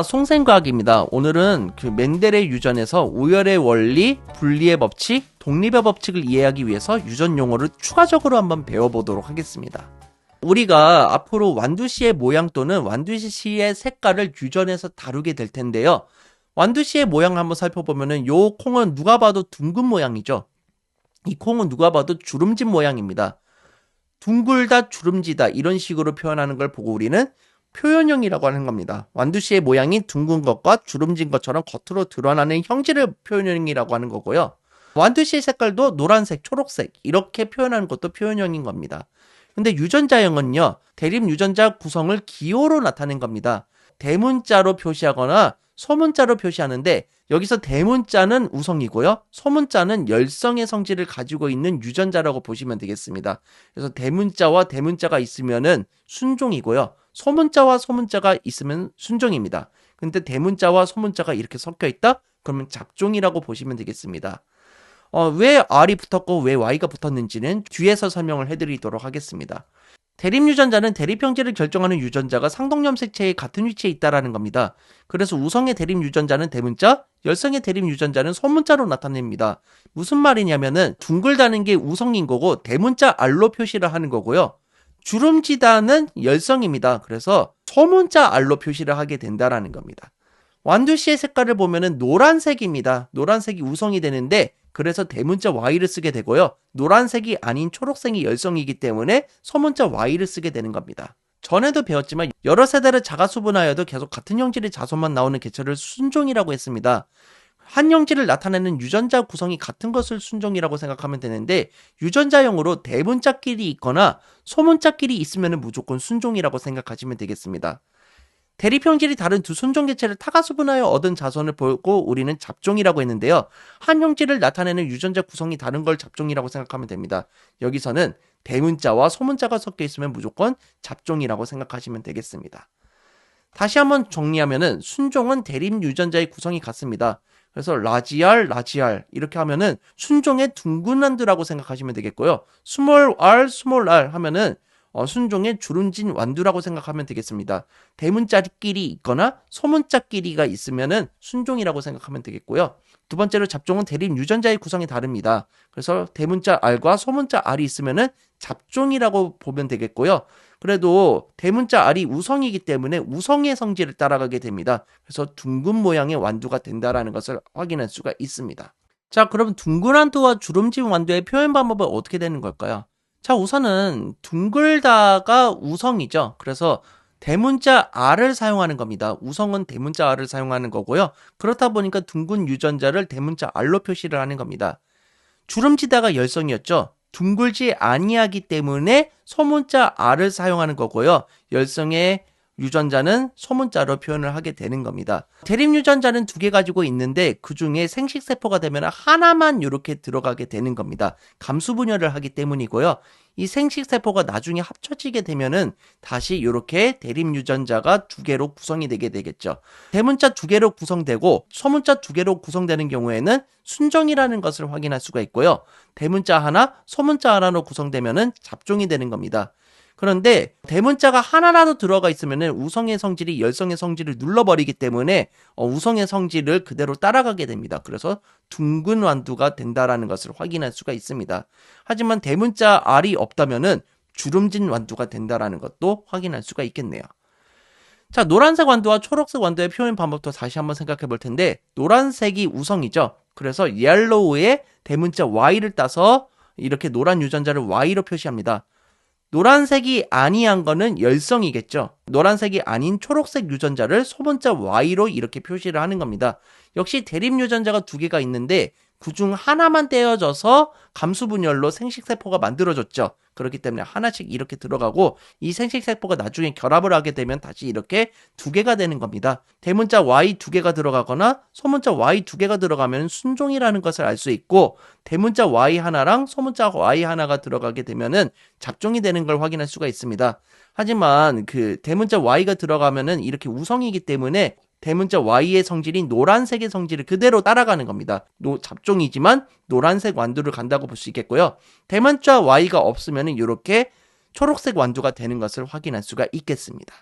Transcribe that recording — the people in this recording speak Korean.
송생과학입니다. 오늘은 멘델의 유전에서 우열의 원리, 분리의 법칙, 독립의 법칙을 이해하기 위해서 유전 용어를 추가적으로 한번 배워보도록 하겠습니다. 우리가 앞으로 완두씨의 모양 또는 완두씨의 색깔을 유전에서 다루게 될 텐데요. 완두씨의 모양을 한번 살펴보면은 요 콩은 누가 봐도 둥근 모양이죠. 이 콩은 누가 봐도 주름진 모양입니다. 둥글다, 주름지다 이런 식으로 표현하는 걸 보고 우리는 표현형이라고 하는 겁니다. 완두씨의 모양이 둥근 것과 주름진 것처럼 겉으로 드러나는 형질을 표현형이라고 하는 거고요. 완두씨의 색깔도 노란색, 초록색 이렇게 표현하는 것도 표현형인 겁니다. 근데 유전자형은요, 대립 유전자 구성을 기호로 나타낸 겁니다. 대문자로 표시하거나 소문자로 표시하는데 여기서 대문자는 우성이고요. 소문자는 열성의 성질을 가지고 있는 유전자라고 보시면 되겠습니다. 그래서 대문자와 대문자가 있으면은 순종이고요. 소문자와 소문자가 있으면 순종입니다. 근데 대문자와 소문자가 이렇게 섞여 있다? 그러면 잡종이라고 보시면 되겠습니다. 왜 R이 붙었고 왜 Y가 붙었는지는 뒤에서 설명을 해드리도록 하겠습니다. 대립 유전자는 대립 형질을 결정하는 유전자가 상동염 색체의 같은 위치에 있다라는 겁니다. 그래서 우성의 대립 유전자는 대문자, 열성의 대립 유전자는 소문자로 나타냅니다. 무슨 말이냐면은 둥글다는 게 우성인 거고 대문자 R로 표시를 하는 거고요. 주름지다는 열성입니다. 그래서 소문자 R로 표시를 하게 된다라는 겁니다. 완두씨의 색깔을 보면은 노란색입니다. 노란색이 우성이 되는데 그래서 대문자 Y를 쓰게 되고요. 노란색이 아닌 초록색이 열성이기 때문에 소문자 Y를 쓰게 되는 겁니다. 전에도 배웠지만 여러 세대를 자가수분하여도 계속 같은 형질의 자손만 나오는 개체를 순종이라고 했습니다. 한 형질을 나타내는 유전자 구성이 같은 것을 순종이라고 생각하면 되는데 유전자형으로 대문자끼리 있거나 소문자끼리 있으면 무조건 순종이라고 생각하시면 되겠습니다. 대립 형질이 다른 두 순종 개체를 타가수분하여 얻은 자손을 보고 우리는 잡종이라고 했는데요. 한 형질을 나타내는 유전자 구성이 다른 걸 잡종이라고 생각하면 됩니다. 여기서는 대문자와 소문자가 섞여 있으면 무조건 잡종이라고 생각하시면 되겠습니다. 다시 한번 정리하면은 순종은 대립 유전자의 구성이 같습니다. 그래서 라지알 이렇게 하면은 순종의 둥근 완두라고 생각하시면 되겠고요. 스몰 r 하면은 순종의 주름진 완두라고 생각하면 되겠습니다. 대문자끼리 있거나 소문자끼리가 있으면은 순종이라고 생각하면 되겠고요. 두 번째로 잡종은 대립 유전자의 구성이 다릅니다. 그래서 대문자 R과 소문자 R이 있으면은 잡종이라고 보면 되겠고요. 그래도 대문자 R이 우성이기 때문에 우성의 성질을 따라가게 됩니다. 그래서 둥근 모양의 완두가 된다라는 것을 확인할 수가 있습니다. 자, 그럼 둥근 완두와 주름진 완두의 표현 방법은 어떻게 되는 걸까요? 자, 우선은 둥글다가 우성이죠. 그래서 대문자 R을 사용하는 겁니다. 우성은 대문자 R을 사용하는 거고요. 그렇다 보니까 둥근 유전자를 대문자 R로 표시를 하는 겁니다. 주름지다가 열성이었죠. 둥글지 아니하기 때문에 소문자 R을 사용하는 거고요. 열성의 유전자는 소문자로 표현을 하게 되는 겁니다. 대립 유전자는 두 개 가지고 있는데 그 중에 생식세포가 되면 하나만 이렇게 들어가게 되는 겁니다. 감수분열을 하기 때문이고요. 이 생식세포가 나중에 합쳐지게 되면은 다시 이렇게 대립 유전자가 두 개로 구성이 되게 되겠죠. 대문자 두 개로 구성되고 소문자 두 개로 구성되는 경우에는 순종이라는 것을 확인할 수가 있고요. 대문자 하나, 소문자 하나로 구성되면은 잡종이 되는 겁니다. 그런데 대문자가 하나라도 들어가 있으면 우성의 성질이 열성의 성질을 눌러버리기 때문에 우성의 성질을 그대로 따라가게 됩니다. 그래서 둥근 완두가 된다라는 것을 확인할 수가 있습니다. 하지만 대문자 R이 없다면은 주름진 완두가 된다라는 것도 확인할 수가 있겠네요. 자, 노란색 완두와 초록색 완두의 표현 방법도 다시 한번 생각해 볼 텐데 노란색이 우성이죠. 그래서 yellow의 대문자 Y를 따서 이렇게 노란 유전자를 Y로 표시합니다. 노란색이 아니한 거는 열성이겠죠. 노란색이 아닌 초록색 유전자를 소문자 Y로 이렇게 표시를 하는 겁니다. 역시 대립 유전자가 두 개가 있는데 그중 하나만 떼어져서 감수분열로 생식세포가 만들어졌죠. 그렇기 때문에 하나씩 이렇게 들어가고 이 생식세포가 나중에 결합을 하게 되면 다시 이렇게 두 개가 되는 겁니다. 대문자 Y 두 개가 들어가거나 소문자 Y 두 개가 들어가면 순종이라는 것을 알 수 있고 대문자 Y 하나랑 소문자 Y 하나가 들어가게 되면은 잡종이 되는 걸 확인할 수가 있습니다. 하지만 그 대문자 Y가 들어가면은 이렇게 우성이기 때문에 대문자 Y의 성질인 노란색의 성질을 그대로 따라가는 겁니다. 잡종이지만 노란색 완두를 간다고 볼 수 있겠고요. 대문자 Y가 없으면 이렇게 초록색 완두가 되는 것을 확인할 수가 있겠습니다.